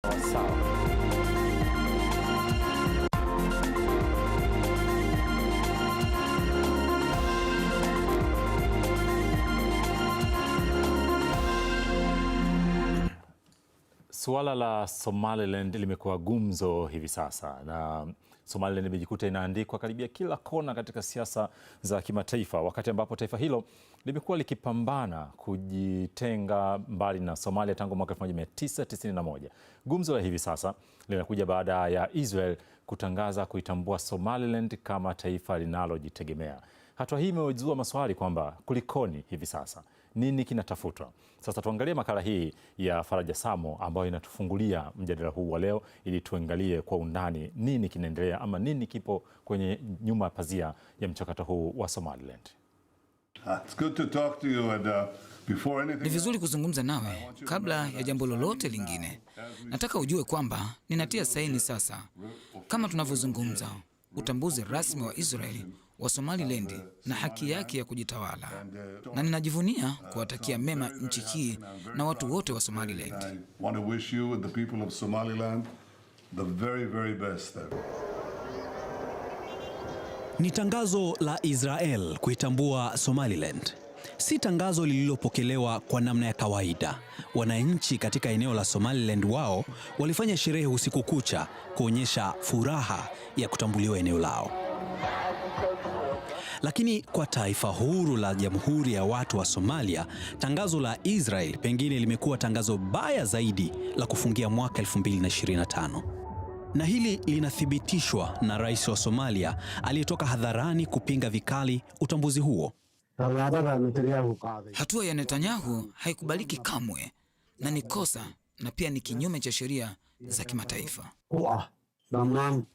Sawa. Suala la Somaliland limekuwa gumzo hivi sasa, na Somaliland imejikuta inaandikwa karibia kila kona katika siasa za kimataifa, wakati ambapo taifa hilo limekuwa likipambana kujitenga mbali na Somalia tangu mwaka 1991. Gumzo la hivi sasa linakuja baada ya Israel kutangaza kuitambua Somaliland kama taifa linalojitegemea. Hatua hii imezua maswali kwamba kulikoni hivi sasa? Nini kinatafutwa? Sasa tuangalie makala hii ya Faraja Samo ambayo inatufungulia mjadala huu wa leo, ili tuangalie kwa undani nini kinaendelea ama nini kipo kwenye nyuma ya pazia ya mchakato huu wa Somaliland. Ni vizuri kuzungumza nawe kabla ya jambo lolote lingine. Nataka ujue kwamba ninatia saini sasa, kama tunavyozungumza, utambuzi rasmi wa Israeli wa Somaliland na haki yake ya kujitawala, na ninajivunia kuwatakia mema nchi hii na watu wote wa Somaliland. Ni tangazo la Israel kuitambua Somaliland. Si tangazo lililopokelewa kwa namna ya kawaida. Wananchi katika eneo la Somaliland wao walifanya sherehe usiku kucha kuonyesha furaha ya kutambuliwa eneo lao. Lakini kwa taifa huru la Jamhuri ya Watu wa Somalia, tangazo la Israel pengine limekuwa tangazo baya zaidi la kufungia mwaka 2025. Na hili linathibitishwa na rais wa Somalia aliyetoka hadharani kupinga vikali utambuzi huo. Hatua ya Netanyahu haikubaliki kamwe, na ni kosa na pia ni kinyume cha sheria za kimataifa.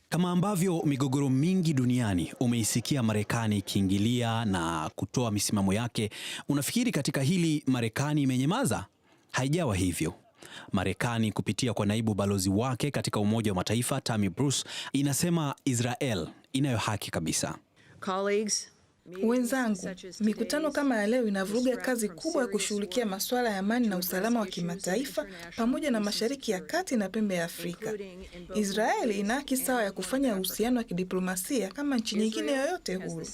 Kama ambavyo migogoro mingi duniani umeisikia Marekani ikiingilia na kutoa misimamo yake, unafikiri katika hili Marekani imenyamaza? Haijawa hivyo. Marekani kupitia kwa naibu balozi wake katika Umoja wa Mataifa, Tammy Bruce, inasema Israel inayo haki kabisa. Wenzangu, mikutano kama ya leo inavuruga kazi kubwa ya kushughulikia masuala ya amani na usalama wa kimataifa pamoja na Mashariki ya Kati na pembe ya Afrika. Israeli ina haki sawa ya kufanya uhusiano wa kidiplomasia kama nchi nyingine yoyote huru.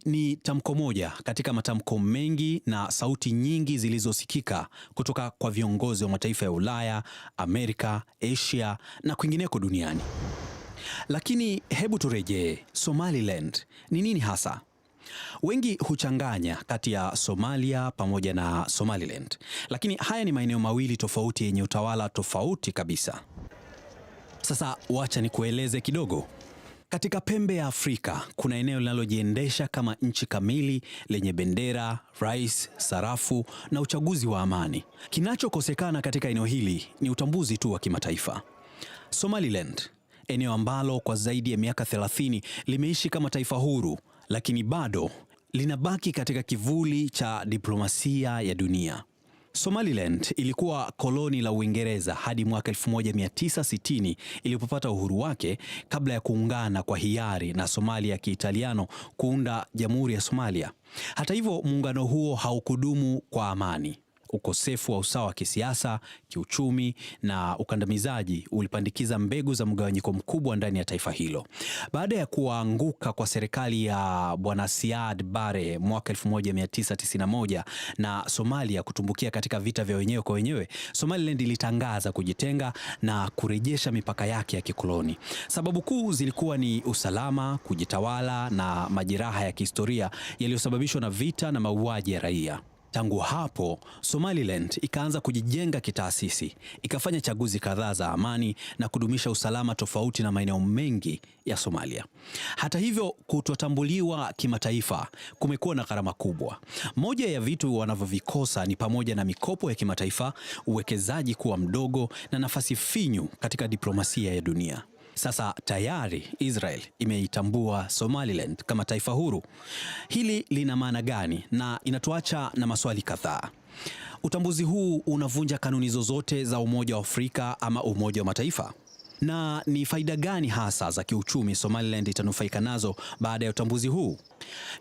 Ni tamko moja katika matamko mengi na sauti nyingi zilizosikika kutoka kwa viongozi wa mataifa ya Ulaya, Amerika, Asia na kwingineko duniani. Lakini hebu turejee, Somaliland ni nini hasa? Wengi huchanganya kati ya Somalia pamoja na Somaliland, lakini haya ni maeneo mawili tofauti yenye utawala tofauti kabisa. Sasa wacha nikueleze kidogo. Katika pembe ya Afrika kuna eneo linalojiendesha kama nchi kamili lenye bendera, rais, sarafu na uchaguzi wa amani. Kinachokosekana katika eneo hili ni utambuzi tu wa kimataifa. Somaliland, eneo ambalo kwa zaidi ya miaka 30 limeishi kama taifa huru, lakini bado linabaki katika kivuli cha diplomasia ya dunia. Somaliland ilikuwa koloni la Uingereza hadi mwaka 1960 ilipopata uhuru wake, kabla ya kuungana kwa hiari na Somalia ya Kiitaliano kuunda Jamhuri ya Somalia. Hata hivyo, muungano huo haukudumu kwa amani. Ukosefu wa usawa wa kisiasa, kiuchumi na ukandamizaji ulipandikiza mbegu za mgawanyiko mkubwa ndani ya taifa hilo. Baada ya kuanguka kwa serikali ya Bwana Siad Barre mwaka 1991 na Somalia kutumbukia katika vita vya wenyewe kwa wenyewe, Somaliland ilitangaza kujitenga na kurejesha mipaka yake ya kikoloni. Sababu kuu zilikuwa ni usalama, kujitawala na majeraha ya kihistoria yaliyosababishwa na vita na mauaji ya raia. Tangu hapo, Somaliland ikaanza kujijenga kitaasisi, ikafanya chaguzi kadhaa za amani na kudumisha usalama tofauti na maeneo mengi ya Somalia. Hata hivyo, kutotambuliwa kimataifa kumekuwa na gharama kubwa. Moja ya vitu wanavyovikosa ni pamoja na mikopo ya kimataifa, uwekezaji kuwa mdogo na nafasi finyu katika diplomasia ya dunia. Sasa tayari Israel imeitambua Somaliland kama taifa huru. Hili lina maana gani? Na inatuacha na maswali kadhaa. Utambuzi huu unavunja kanuni zozote za Umoja wa Afrika ama Umoja wa Mataifa? Na ni faida gani hasa za kiuchumi Somaliland itanufaika nazo baada ya utambuzi huu?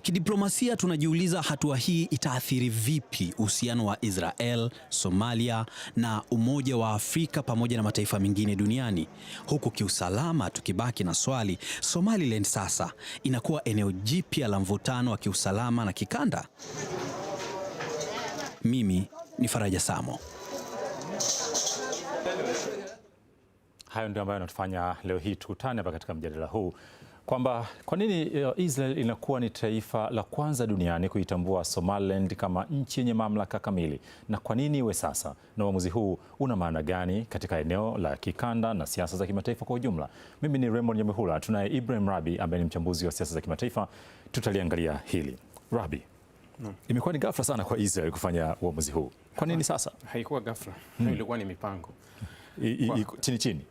Kidiplomasia tunajiuliza hatua hii itaathiri vipi uhusiano wa Israel, Somalia na Umoja wa Afrika pamoja na mataifa mengine duniani. Huku kiusalama tukibaki na swali, Somaliland sasa inakuwa eneo jipya la mvutano wa kiusalama na kikanda. Mimi ni Faraja Samo. Hayo ndio ambayo yanatufanya leo hii tukutane hapa katika mjadala huu kwamba kwa nini Israel inakuwa ni taifa la kwanza duniani kuitambua Somaliland kama nchi yenye mamlaka kamili, na kwa nini iwe sasa, na uamuzi huu una maana gani katika eneo la kikanda na siasa za kimataifa kwa ujumla. Mimi ni Raymond Nyamwihula, tunaye Ibrahim Rabi ambaye ni mchambuzi wa siasa za kimataifa. Tutaliangalia hili. Rabi, imekuwa ni ghafla sana kwa Israel kufanya uamuzi huu. Kwa nini sasa? Haikuwa ghafla, ilikuwa ni mipango chini chini.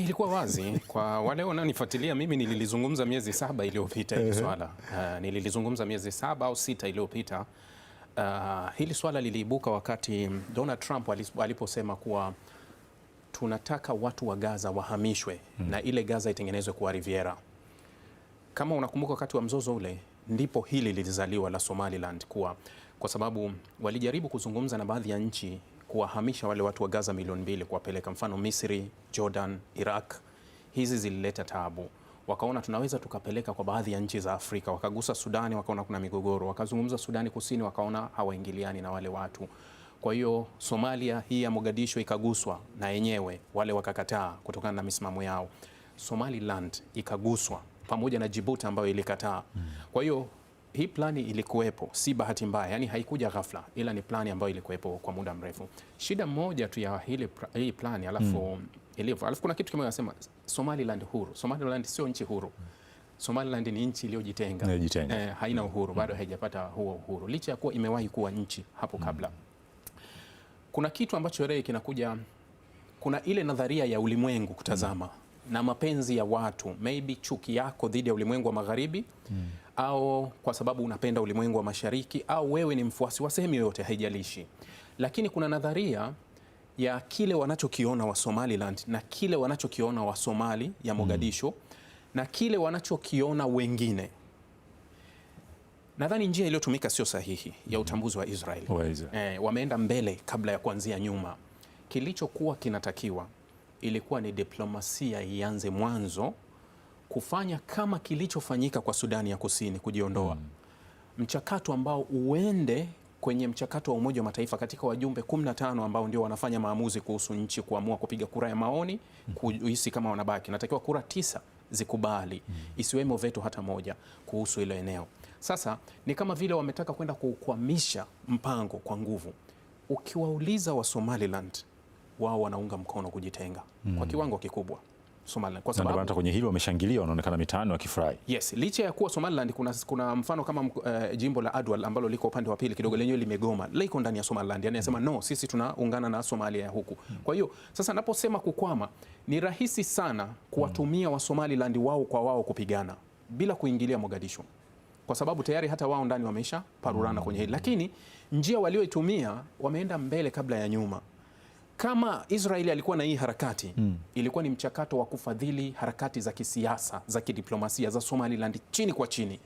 Ilikuwa wazi kwa wale wanaonifuatilia. Mimi nililizungumza miezi 7 iliyopita hili swala. Nililizungumza miezi 7 au 6 iliyopita. Hili swala liliibuka wakati Donald Trump aliposema kuwa tunataka watu wa Gaza wahamishwe na ile Gaza itengenezwe kuwa Riviera. Kama unakumbuka wakati wa mzozo ule, ndipo hili lilizaliwa la Somaliland, kwa sababu walijaribu kuzungumza na baadhi ya nchi kuwahamisha wale watu wa Gaza milioni 2 kuwapeleka, mfano Misri, Jordan, Iraq. Hizi zilileta taabu. Wakaona tunaweza tukapeleka kwa baadhi ya nchi za Afrika. Wakagusa Sudani, wakaona kuna migogoro. Wakazungumza Sudani Kusini, wakaona hawaingiliani na wale watu. Kwa hiyo Somalia hii ya Mogadishu ikaguswa na yenyewe, wale wakakataa kutokana na misimamo yao. Somaliland ikaguswa pamoja na Djibouti ambayo ilikataa. Kwa hiyo hii plani ilikuwepo, si bahati mbaya, yani haikuja ghafla, ila ni plani ambayo ilikuwepo kwa muda mrefu. Shida moja tu ya hii plani alafu kuna kitu kimoja nasema, Somaliland huru. Somaliland sio nchi huru. Somaliland ni nchi iliyojitenga. Haina uhuru, bado haijapata huo uhuru, licha ya kuwa imewahi kuwa nchi hapo kabla. Kuna kitu ambacho leo kinakuja, kuna ile nadharia ya ulimwengu kutazama na mapenzi ya watu, maybe chuki yako dhidi ya ulimwengu wa magharibi, au kwa sababu unapenda ulimwengu wa mashariki, au wewe ni mfuasi wa sehemu yoyote, haijalishi. Lakini kuna nadharia ya kile wanachokiona wa Somaliland na kile wanachokiona wa Somali ya Mogadishu na kile wanachokiona wengine. Nadhani njia iliyotumika sio sahihi ya utambuzi wa Israel. Wameenda mbele kabla ya kuanzia nyuma. Kilichokuwa kinatakiwa ilikuwa ni diplomasia ianze mwanzo, kufanya kama kilichofanyika kwa Sudani ya Kusini, kujiondoa. Mchakato ambao uende kwenye mchakato wa Umoja wa Mataifa katika wajumbe 15 ambao ndio wanafanya maamuzi kuhusu nchi kuamua kupiga kura ya maoni, kuhisi kama wanabaki. Natakiwa kura 9 zikubali, isiwemo veto hata moja kuhusu ile eneo. Sasa ni kama vile wametaka kwenda kukwamisha mpango kwa nguvu. Ukiwauliza wa Somaliland, wao wanaunga mkono kujitenga kwa kiwango kikubwa Somaliland, kwa sababu hata kwenye hilo wameshangilia, wanaonekana mitaani wakifurahi. Yes, licha ya kuwa Somaliland kuna mfano kama jimbo la Adwal ambalo liko upande wa pili kidogo, lenyewe limegoma, liko ndani ya Somaliland, yani anasema no, sisi tunaungana na Somalia ya huku. Kwa hiyo sasa naposema kukwama, ni rahisi sana kuwatumia wa Somaliland wao kwa wao kupigana bila kuingilia Mogadishu, kwa sababu tayari hata wao ndani wamesha parurana kwenye hili. Lakini njia walioitumia, wameenda mbele kabla ya nyuma. Kama Israeli alikuwa na hii harakati, ilikuwa ni mchakato wa kufadhili harakati za kisiasa, za kidiplomasia za Somaliland chini kwa chini,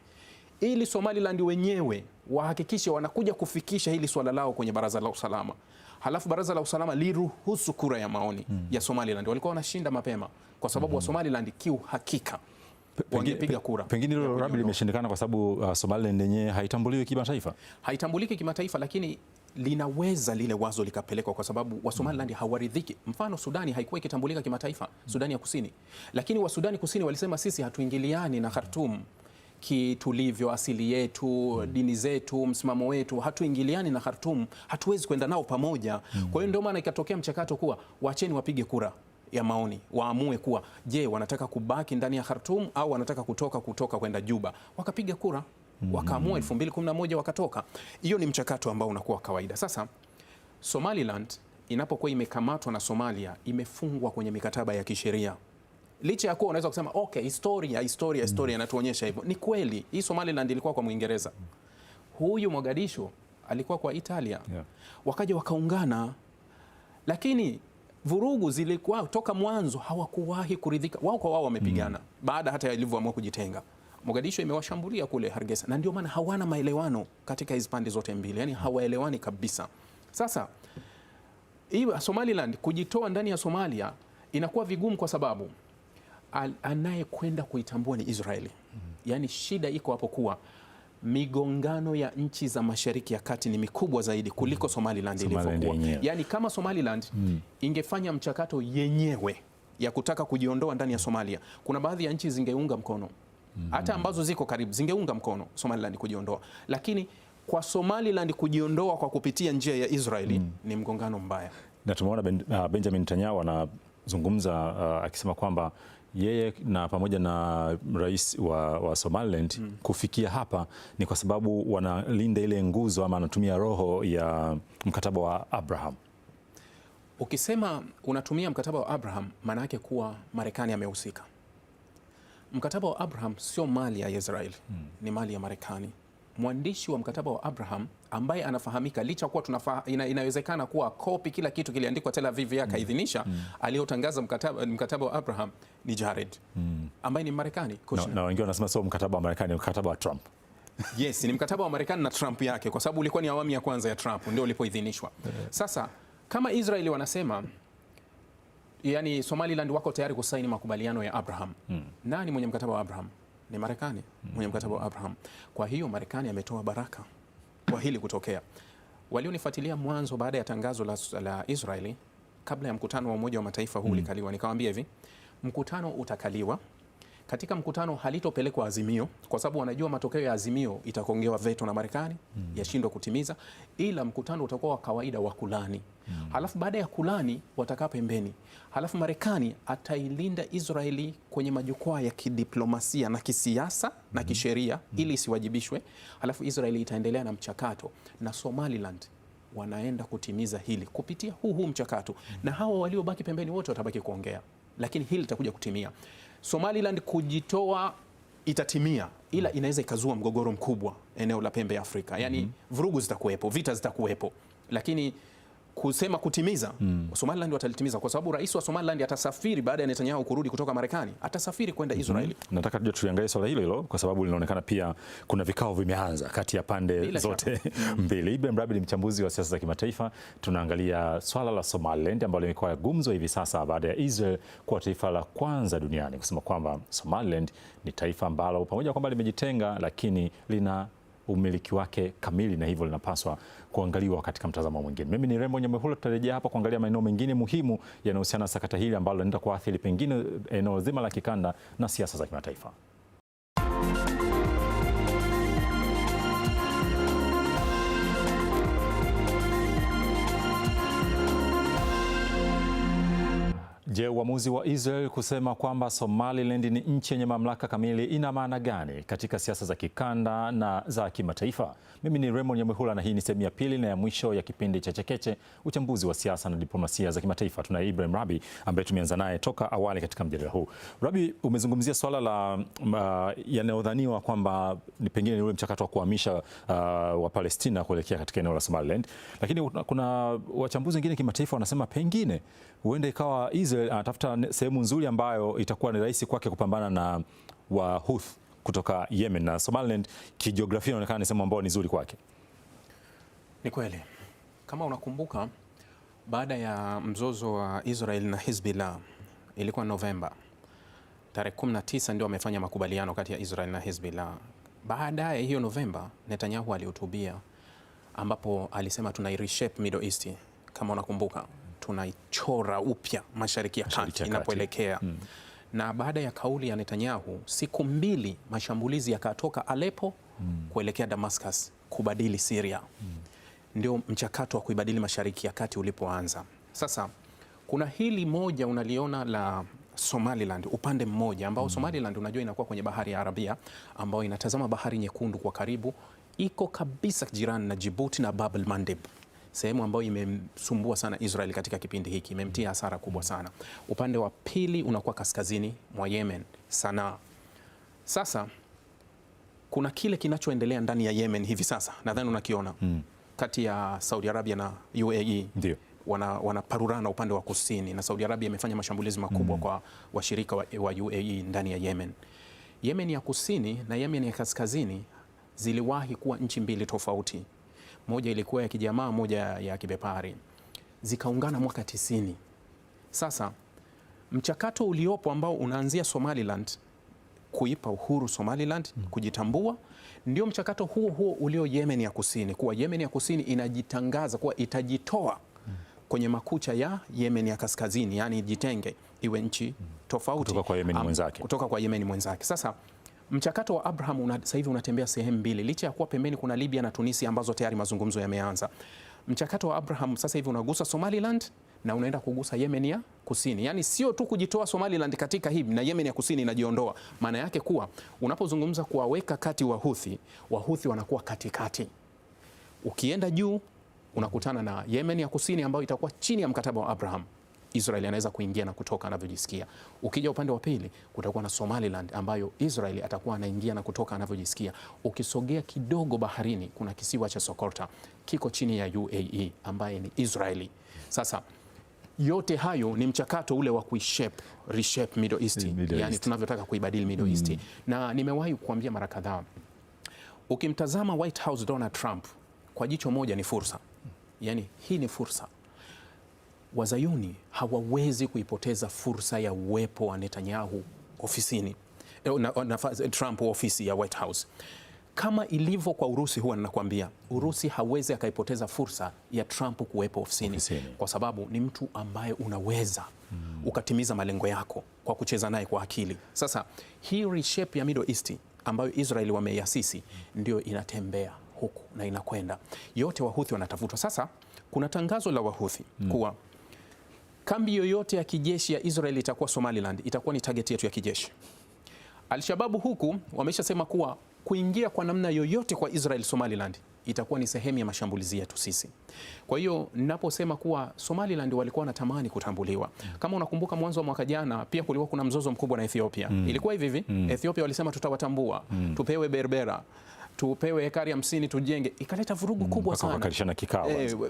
ili Somaliland wenyewe wahakikishe wanakuja kufikisha hili swala lao kwenye Baraza la Usalama. Halafu Baraza la Usalama liruhusu kura ya maoni ya Somaliland. Walikuwa wanashinda mapema kwa sababu wa Somaliland hakika wangepiga kura. Pengine hilo Rabi limeshindikana kwa sababu Somaliland yenyewe haitambuliwi kimataifa. Haitambuliki kimataifa, lakini linaweza lile wazo likapelekwa, kwa sababu wa Somaliland hawaridhiki. Mfano Sudani haikuwa ikitambulika kimataifa, Sudani ya Kusini. Lakini wa Sudani Kusini walisema sisi hatuingiliani na Khartoum kitulivyo, asili yetu, dini zetu, msimamo wetu, hatuingiliani na Khartoum, hatuwezi kwenda nao pamoja. Kwa hiyo ndio maana ikatokea mchakato kuwa waacheni wapige kura ya maoni, waamue kuwa je, wanataka kubaki ndani ya Khartoum au wanataka kutoka kwenda Juba. Wakapiga kura, wakaamua 2011 wakatoka. Hiyo ni mchakato ambao unakuwa kawaida. Sasa Somaliland inapokuwa imekamatwa na Somalia, imefungwa kwenye mikataba ya kisheria. Licha ya kuwa unaweza kusema okay, historia inatuonyesha hivyo. Ni kweli, hii Somaliland ilikuwa kwa Mwingereza. Huyu Mogadishu alikuwa kwa Italia. Wakaja wakaungana. Lakini vurugu zilikuwa toka mwanzo, hawakuwahi kuridhika. Wao kwa wao wamepigana baada hata ilivyoamua kujitenga. Mogadishu imewashambulia kule Hargeisa, na ndio maana hawana maelewano katika hizo pande zote mbili, yani hawaelewani kabisa. Sasa hii Somaliland kujitoa ndani ya Somalia inakuwa vigumu kwa sababu anayekwenda kuitambua ni Israeli. Yani shida iko hapo kuwa migongano ya nchi za Mashariki ya Kati ni mikubwa zaidi kuliko Somaliland ilivyokuwa. Yani kama Somaliland ingefanya mchakato yenyewe ya kutaka kujiondoa ndani ya Somalia, kuna baadhi ya nchi zingeunga mkono, hata ambazo ziko karibu zingeunga mkono Somaliland kujiondoa, lakini kwa Somaliland kujiondoa kwa kupitia njia ya Israeli ni mgongano mbaya. Na tumeona Benjamin Netanyahu anazungumza akisema kwamba yeye na pamoja na rais wa Somaliland kufikia hapa ni kwa sababu wanalinda ile nguzo ama anatumia roho ya mkataba wa Abraham. Ukisema unatumia mkataba wa Abraham, maana yake kuwa Marekani amehusika. Mkataba wa Abraham sio mali ya Israeli, ni mali ya Marekani. Mwandishi wa mkataba wa Abraham ambaye anafahamika, licha kuwa inawezekana kuwa kopi kila kitu kiliandikwa Tel Aviv akaidhinisha, aliyotangaza mkataba wa Abraham ni Jared ambaye ni Marekani. Na wengine wanasema sio mkataba wa Marekani, ni mkataba wa Trump. Yes, ni mkataba wa Marekani na Trump yake, kwa sababu ulikuwa ni awamu ya kwanza ya Trump ndio ulipoidhinishwa. Sasa kama Israeli wanasema yani Somaliland wako tayari kusaini makubaliano ya Abraham, nani mwenye mkataba wa Abraham? Ni Marekani mwenye mkataba wa Abraham. Kwa hiyo Marekani ametoa baraka kwa hili kutokea. Walionifuatilia mwanzo baada ya tangazo la Israeli kabla ya mkutano wa Umoja wa Mataifa huu ulikaliwa, nikamwambia hivi, mkutano utakaliwa. Katika mkutano halitopelekwa azimio kwa sababu wanajua matokeo ya azimio itakongewa veto na Marekani, yashindwa kutimiza, ila mkutano utakuwa wa kawaida wa kulani. Halafu baada ya kulani watakaa pembeni. Halafu Marekani atailinda Israeli kwenye majukwaa ya kidiplomasia na kisiasa na kisheria ili isiwajibishwe. Halafu Israeli itaendelea na mchakato na Somaliland wanaenda kutimiza hili kupitia huu mchakato, na hawa waliobaki pembeni wote watabaki kuongea, lakini hili litakuja kutimia. Somaliland kujitoa itatimia, ila inaweza ikazua mgogoro mkubwa eneo la pembe ya Afrika. Yani vurugu zitakuwepo, vita zitakuwepo, lakini kusema kutimiza, Somaliland watalitimiza kwa sababu rais wa Somaliland atasafiri baada ya Netanyahu kurudi kutoka Marekani, atasafiri kwenda Israeli. Nataka tuje tuangalie swala hilo kwa sababu linaonekana pia kuna vikao vimeanza kati ya pande zote mbili. Ibrahim Rahbi ni mchambuzi wa siasa za kimataifa. Tunaangalia swala la Somaliland ambalo limekuwa gumzo hivi sasa baada ya Israel kuwa taifa la kwanza duniani kusema kwamba Somaliland ni taifa ambalo pamoja kwamba limejitenga lakini lina umiliki wake kamili na hivyo linapaswa kuangaliwa katika mtazamo mwingine. Mimi ni Rembo Nyamwihula, tutarejea hapa kuangalia maeneo mengine muhimu yanayohusiana na sakata hili ambalo linaenda kuathiri pengine eneo zima la kikanda na siasa za kimataifa. Je, uamuzi wa Israel kusema kwamba Somaliland ni nchi yenye mamlaka kamili ina maana gani katika siasa za kikanda na za kimataifa? Mimi ni Raymond Nyamwihula na hii ni sehemu ya pili na ya mwisho ya kipindi cha Chekeche, uchambuzi wa siasa na diplomasia za kimataifa. Tuna Ibrahim Rahbi ambaye tumeanza naye toka awali katika mjadala huu. Rahbi, umezungumzia swala la yanayodhaniwa kwamba ni pengine ni ule mchakato wa kuhamisha wa Palestina kuelekea katika eneo la Somaliland, lakini kuna wachambuzi wengine kimataifa wanasema pengine huenda ikawa Israel anatafuta sehemu nzuri ambayo itakuwa ni rahisi kwake kupambana na Wahouthi kutoka Yemen, na Somaliland kijiografia inaonekana ni sehemu ambayo ni nzuri kwake. Ni kweli. Kama unakumbuka, baada ya mzozo wa Israel na Hezbollah ilikuwa Novemba tarehe 19 ndio wamefanya makubaliano kati ya Israel na Hezbollah. Baadaye hiyo Novemba Netanyahu alihutubia ambapo alisema tuna reshape Middle East. Kama unakumbuka, tunaichora upya Mashariki ya Kati inapoelekea. Na baada ya kauli ya Netanyahu, siku mbili mashambulizi yakatoka Aleppo kuelekea Damascus kubadili Syria. Ndio mchakato wa kuibadili Mashariki ya Kati ulipoanza. Sasa kuna hili moja unaliona la Somaliland upande mmoja ambao Somaliland unajua inakuwa kwenye bahari ya Arabia ambao inatazama bahari nyekundu kwa karibu, iko kabisa jirani na Djibouti na Bab el-Mandeb, sehemu ambayo imemsumbua sana Israel katika kipindi hiki, imemtia hasara kubwa sana. Upande wa pili unakuwa kaskazini mwa Yemen, Sanaa. Sasa kuna kile kinachoendelea ndani ya Yemen hivi sasa, nadhani unakiona, kati ya Saudi Arabia na UAE. Ndio. wanaparurana upande wa kusini, na Saudi Arabia imefanya mashambulizi makubwa kwa washirika wa UAE ndani ya Yemen. Yemen ya kusini na Yemen ya kaskazini ziliwahi kuwa nchi mbili tofauti, moja ilikuwa ya kijamaa, moja ya kibepari, zikaungana mwaka 90. Sasa mchakato uliopo ambao unaanzia Somaliland kuipa uhuru Somaliland kujitambua, ndio mchakato huo ulio Yemen ya kusini, kuwa Yemen ya kusini inajitangaza kuwa itajitoa kwenye makucha ya Yemen ya kaskazini, yani ijitenge iwe nchi tofauti kutoka kwa Yemen mwenzake. Sasa mchakato wa Abraham sasa hivi unatembea sehemu mbili, licha ya kuwa pembeni kuna Libya na Tunisia ambazo tayari mazungumzo yameanza. Mchakato wa Abraham sasa hivi unagusa Somaliland na unaenda kugusa Yemen ya kusini. Yaani sio tu kujitoa Somaliland katika hii na Yemen ya kusini inajiondoa. Maana yake kuwa unapozungumza kuwaweka kati Wahuthi wanakuwa katikati. Ukienda juu unakutana na Yemen ya kusini ambayo itakuwa chini ya mkataba wa Abraham. Israel anaweza kuingia na kutoka anavyojisikia. Ukija upande wa pili kutakuwa na Somaliland ambayo Israel atakuwa anaingia na kutoka anavyojisikia. Ukisogea kidogo baharini kuna kisiwa cha Socotra kiko chini ya UAE ambaye ni Israeli. Sasa yote hayo ni mchakato ule wa reshape Middle East. Yani tunavyotaka kuibadili Middle East. Na nimewahi kukuambia mara kadhaa, ukimtazama White House Donald Trump kwa jicho moja ni fursa. Yani hii ni fursa. Wazayuni hawawezi kuipoteza fursa ya uwepo wa Netanyahu ofisini, Trump ofisi ya White House. Kama ilivyo kwa Urusi, huwa ninakwambia Urusi hawezi akaipoteza fursa ya Trump kuwepo ofisini. Kwa sababu ni mtu ambaye unaweza ukatimiza malengo yako kwa kucheza naye kwa akili. Sasa hii reshape ya Middle East ambayo Israeli wameiasisi ndio inatembea huku na inakwenda. Yote Wahuthi wanatafutwa. Sasa kuna tangazo la Wahuthi kuwa kambi yoyote ya kijeshi ya Israel itakuwa Somaliland, itakuwa ni target yetu ya kijeshi. Al-Shababu huku wameshasema kuwa kuingia kwa namna yoyote kwa Israel Somaliland itakuwa ni sehemu ya mashambulizi yetu sisi. Kwa hiyo ninaposema kuwa Somaliland walikuwa wanatamani kutambuliwa. Kama unakumbuka mwanzo wa mwaka jana pia kulikuwa kuna mzozo mkubwa na Ethiopia. Ilikuwa hivi Ethiopia walisema tutawatambua, tupewe Berbera, tupewe ekari 50 tujenge, ikaleta vurugu kubwa sana. Wakalishana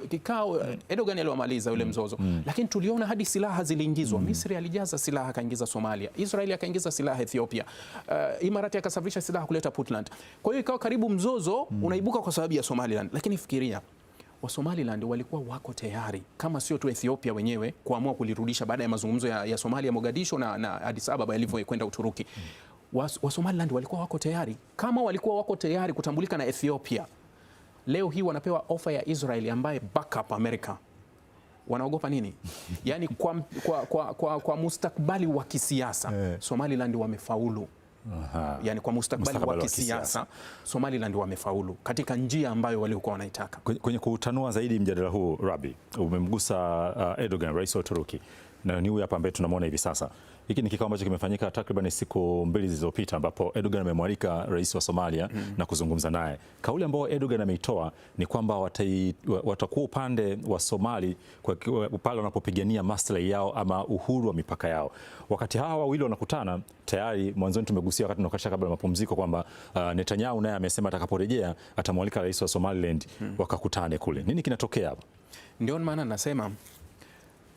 kikao. Erdogan aliwamaliza ule mzozo. Lakini tuliona hadi silaha ziliingizwa. Misri alijaza silaha akaingiza Somalia. Israeli akaingiza silaha Ethiopia. Imarati akasafirisha silaha kuleta Puntland. Kwa hiyo ikawa karibu mzozo unaibuka kwa sababu ya Somaliland. Lakini fikiria, wa Somaliland walikuwa wako tayari, kama sio tu Ethiopia wenyewe kuamua kulirudisha baada ya mazungumzo ya Somalia, Mogadishu na Addis Ababa yalivyokwenda Uturuki. Wa Somaliland walikuwa wako tayari. Kama walikuwa wako tayari kutambulika na Ethiopia, leo hii wanapewa ofa ya Israeli ambaye backup America. Wanaogopa nini? Yani kwa mustakbali wa kisiasa Somaliland wamefaulu. Yani kwa mustakbali wa kisiasa Somaliland wamefaulu katika njia ambayo walikuwa wanaitaka. Kwenye kutanua zaidi mjadala huu, Rabi, umemgusa Erdogan, rais wa Uturuki, na ni huyu hapa ambaye tunamwona hivi sasa. Hiki ni kikao ambacho kimefanyika takriban siku 2 zilizopita, ambapo Erdogan amemwalika rais wa Somalia na kuzungumza naye. Kauli ambayo Erdogan ameitoa ni kwamba watakuwa upande wa Somali pale wanapopigania maslahi yao ama uhuru wa mipaka yao. Wakati hawa wawili wanakutana, tayari mwanzoni tumegusia wakati tunakasha kabla ya mapumziko kwamba Netanyahu naye amesema atakaporejea atamwalika rais wa Somaliland wakakutane kule. Nini kinatokea hapa? Ndio maana nasema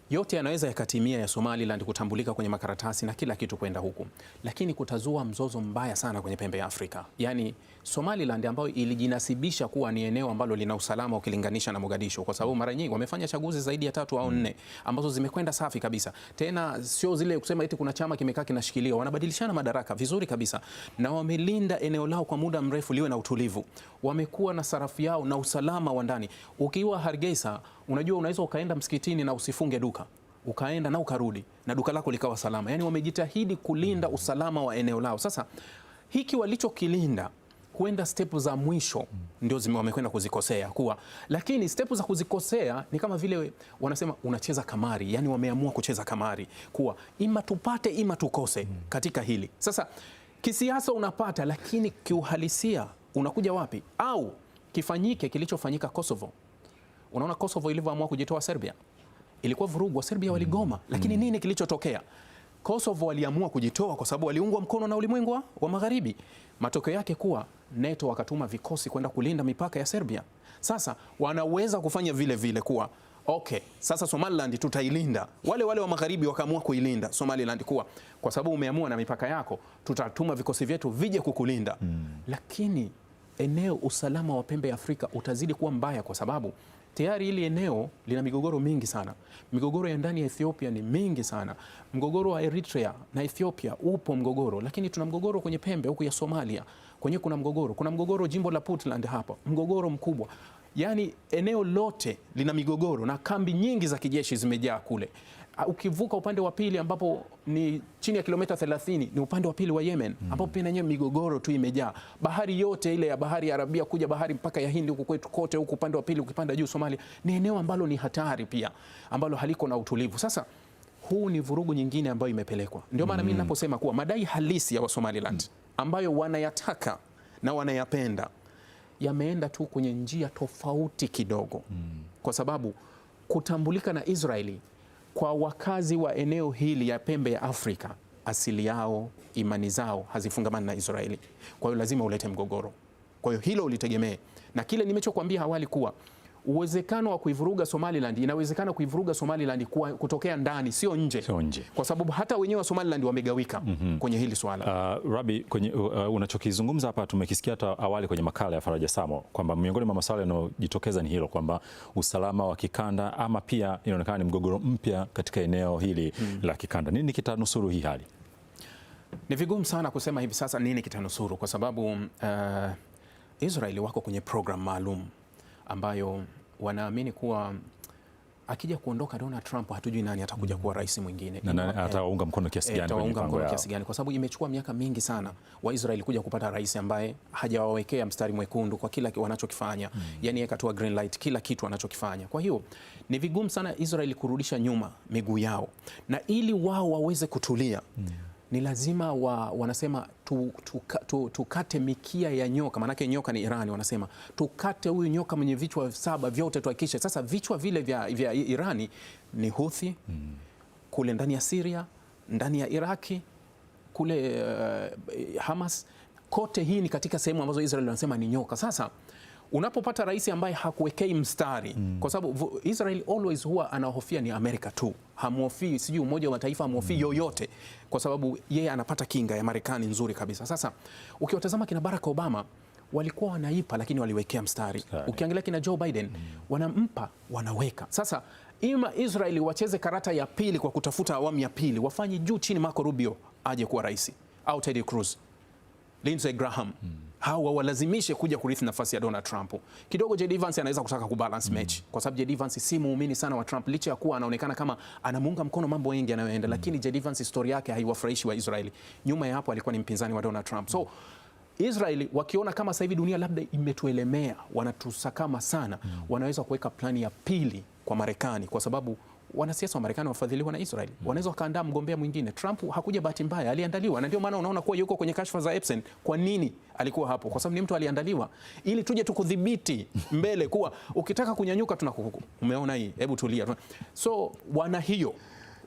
yote yanaweza yakatimia ya Somaliland kutambulika kwenye makaratasi na kila kitu kwenda huku, lakini kutazua mzozo mbaya sana kwenye pembe ya Afrika. Yani Somaliland ambayo ilijinasibisha kuwa ni eneo ambalo lina usalama ukilinganisha na Mogadishu, kwa sababu mara nyingi wamefanya chaguzi zaidi ya 3 au 4 ambazo zimekwenda safi kabisa. Tena sio zile kusema eti kuna chama kimekaa kinashikilia, wanabadilishana madaraka vizuri kabisa, na wamelinda eneo lao kwa muda mrefu liwe na utulivu. Wamekuwa na sarafu yao na usalama wa ndani. Ukiwa Hargeisa, unajua unaweza ukaenda msikitini na usifunge duka, ukaenda na ukarudi na duka lako likawa salama. Yani wamejitahidi kulinda usalama wa eneo lao. Sasa hiki walichokilinda huenda step za mwisho ndio wamekwenda kuzikosea kuwa, lakini step za kuzikosea ni kama vile wanasema unacheza kamari. Yani wameamua kucheza kamari kuwa ima tupate ima tukose katika hili. Sasa kisiasa unapata, lakini kiuhalisia unakuja wapi? Au kifanyike kilichofanyika Kosovo. Unaona Kosovo ilivyoamua kujitoa Serbia, ilikuwa vurugu, wa Serbia waligoma, lakini nini kilichotokea? Kosovo waliamua kujitoa kwa sababu waliungwa mkono na ulimwengu wa magharibi. Matokeo yake kuwa NATO wakatuma vikosi kwenda kulinda mipaka ya Serbia. Sasa wanaweza kufanya vile vile kuwa Okay, sasa Somaliland tutailinda. Wale wa magharibi wakaamua kuilinda Somaliland kwa sababu umeamua na mipaka yako, tutatuma vikosi vyetu vije kukulinda. Lakini eneo usalama wa pembe ya Afrika utazidi kuwa mbaya kwa sababu tayari hili eneo lina migogoro mingi sana. Migogoro ya ndani ya Ethiopia ni mingi sana. Mgogoro wa Eritrea na Ethiopia upo mgogoro, lakini tuna mgogoro kwenye pembe huku ya Somalia. Kuna mgogoro jimbo la Puntland hapa, mgogoro mkubwa. Yaani eneo lote lina migogoro na kambi nyingi za kijeshi zimejaa kule. Ukivuka upande wa pili ambapo ni chini ya kilomita 30 ni upande wa pili wa Yemen ambapo pia yenyewe migogoro tu imejaa. Bahari yote ile ya bahari ya Arabia kuja bahari mpaka ya Hindi huku kwetu kote huku upande wa pili ukipanda juu Somalia ni eneo ambalo ni hatari pia ambalo haliko na utulivu. Sasa huu ni vurugu nyingine ambayo imepelekwa. Ndio maana mimi ninaposema kuwa madai halisi ya wa Somaliland ambayo wanayataka na wanayapenda yameenda tu kwenye njia tofauti kidogo. Kwa sababu kutambulika na Israeli kwa wakazi wa eneo hili ya pembe ya Afrika, asili yao, imani zao hazifungamani na Israeli. Kwa hiyo lazima ulete mgogoro. Kwa hiyo hilo ulitegemee. Na kile nimechokuambia awali kuwa uwezekano wa kuivuruga Somaliland, inawezekana kuivuruga Somaliland kutokea ndani, sio nje. Kwa sababu hata wenyewe wa Somaliland wamegawika kwenye hili swala. Rabi, kwenye unachokizungumza hapa tumekisikia hata awali kwenye makala ya Faraja Samo kwamba miongoni mwa masuala yanayojitokeza ni hilo kwamba usalama wa kikanda ama pia inaonekana ni mgogoro mpya katika eneo hili la kikanda. Nini kitanusuru hii hali? Ni vigumu sana kusema hivi sasa nini kitanusuru kwa sababu Israeli wako kwenye program maalum ambayo wanaamini kuwa akija kuondoka Donald Trump hatujui nani atakuja kuwa rais mwingine. Na atawaunga mkono kiasi gani? Kwa sababu imechukua miaka mingi sana wa Israeli kuja kupata rais ambaye hajawawekea mstari mwekundu kwa kila wanachokifanya. Yani akatoa green light kila kitu wanachokifanya. Kwa hiyo ni vigumu sana Israeli kurudisha nyuma miguu yao. Na ili wao waweze kutulia ni lazima wanasema tukate mikia ya nyoka, maanake nyoka ni Irani. Wanasema tukate huyu nyoka mwenye vichwa 7 vyote tuhakikishe. Sasa vichwa vile vya Irani ni Houthi kule ndani ya Syria, ndani ya Iraki, kule Hamas, kote hii ni katika sehemu ambazo Israel wanasema ni nyoka. Sasa unapopata rais ambaye hakuwekei mstari kwa sababu Israel always huwa anahofia ni Amerika tu, hamhofii sijui Umoja wa Mataifa, hamhofii yoyote kwa sababu yeye anapata kinga ya Marekani nzuri kabisa. Sasa ukiwatazama kina Barack Obama walikuwa wanaipa lakini waliwekea mstari. Ukiangalia kina Joe Biden wanampa wanaweka. Sasa ima Israeli wacheze karata ya pili kwa kutafuta awamu ya pili, wafanye juu chini Marco Rubio aje kuwa rais au Ted Cruz, Lindsey Graham, hawa walazimishe kuja kurithi nafasi ya Donald Trump. Kidogo JD Vance anaweza kutaka kubalance match kwa sababu JD Vance si muumini sana wa Trump licha ya kuwa anaonekana kama anamuunga mkono mambo mengi yanayoenda, lakini JD Vance story yake haiwafurahishi wa Israeli. Nyuma ya hapo alikuwa ni mpinzani wa Donald Trump. So Israeli wakiona kama sasa hivi dunia labda imetuelemea, wanatusakama sana, wanaweza kuweka plani ya pili kwa Marekani kwa sababu wanasiasa wa Marekani wafadhiliwa na Israel. Wanaweza wakaandaa mgombea mwingine. Trump hakuja bahati mbaya, aliandaliwa, na ndio maana unaona kuwa yuko kwenye kashfa za Epstein. Kwa nini alikuwa hapo? Kwa sababu ni mtu aliandaliwa ili tuje tukudhibiti mbele kuwa ukitaka kunyanyuka tunakuhukumu. Umeona hii? Hebu tulia. So wana hiyo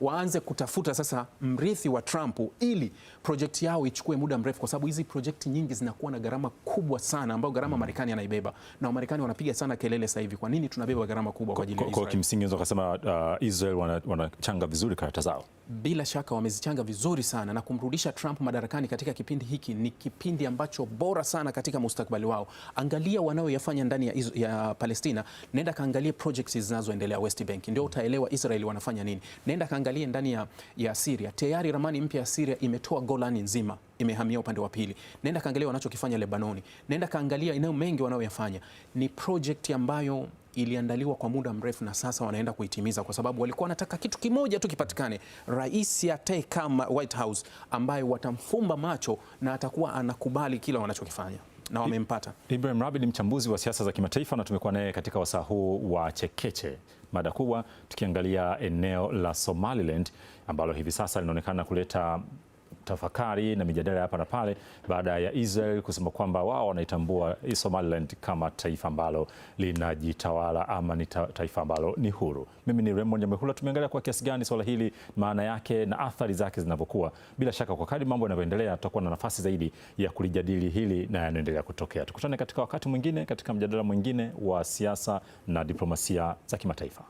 waanze kutafuta sasa mrithi wa Trump ili project yao ichukue muda mrefu, kwa sababu hizi project nyingi zinakuwa na gharama kubwa sana, ambayo gharama Marekani anaibeba, na Wamarekani wanapiga sana kelele sasa hivi, kwa nini tunabeba gharama kubwa kwa ajili ya Israel? Kwa kimsingi unaweza kusema Israel wanachanga vizuri karata zao. Bila shaka wamezichanga vizuri sana, na kumrudisha Trump madarakani katika kipindi hiki ni kipindi ambacho bora sana katika mustakabali wao. Angalia wanaoyafanya ndani ya Palestina, nenda kaangalie projects zinazoendelea West Bank, ndio utaelewa Israel wanafanya nini. Nenda kaangalie ndani ya Syria, tayari ramani mpya ya Syria imetoa Golani nzima, imehamia upande wa pili. Nenda kaangalia wanachokifanya Lebanoni, nenda kaangalia eneo mengi wanaoyafanya. Ni project ambayo iliandaliwa kwa muda mrefu na sasa wanaenda kuitimiza, kwa sababu walikuwa wanataka kitu kimoja tu kipatikane, rais atae kama White House ambaye watamfumba macho na atakuwa anakubali kila wanachokifanya, na wamempata. Ibrahim Rahbi ni mchambuzi wa siasa za kimataifa na tumekuwa naye katika wasaa huu wa Chekeche, mada kubwa tukiangalia eneo la Somaliland ambalo hivi sasa linaonekana kuleta tafakari na mijadala hapa na pale baada ya Israel kusema kwamba wao wanaitambua Somaliland kama taifa ambalo linajitawala ama ni taifa ambalo ni huru. Mimi ni Raymond Nyamwihula. Tumeangalia kwa kiasi gani swala hili, maana yake na athari zake zinavyokuwa. Bila shaka kwa kadri mambo yanavyoendelea tutakuwa na nafasi zaidi ya kulijadili hili na yanaendelea kutokea. Tukutane katika wakati mwingine katika mjadala mwingine wa siasa na diplomasia za kimataifa.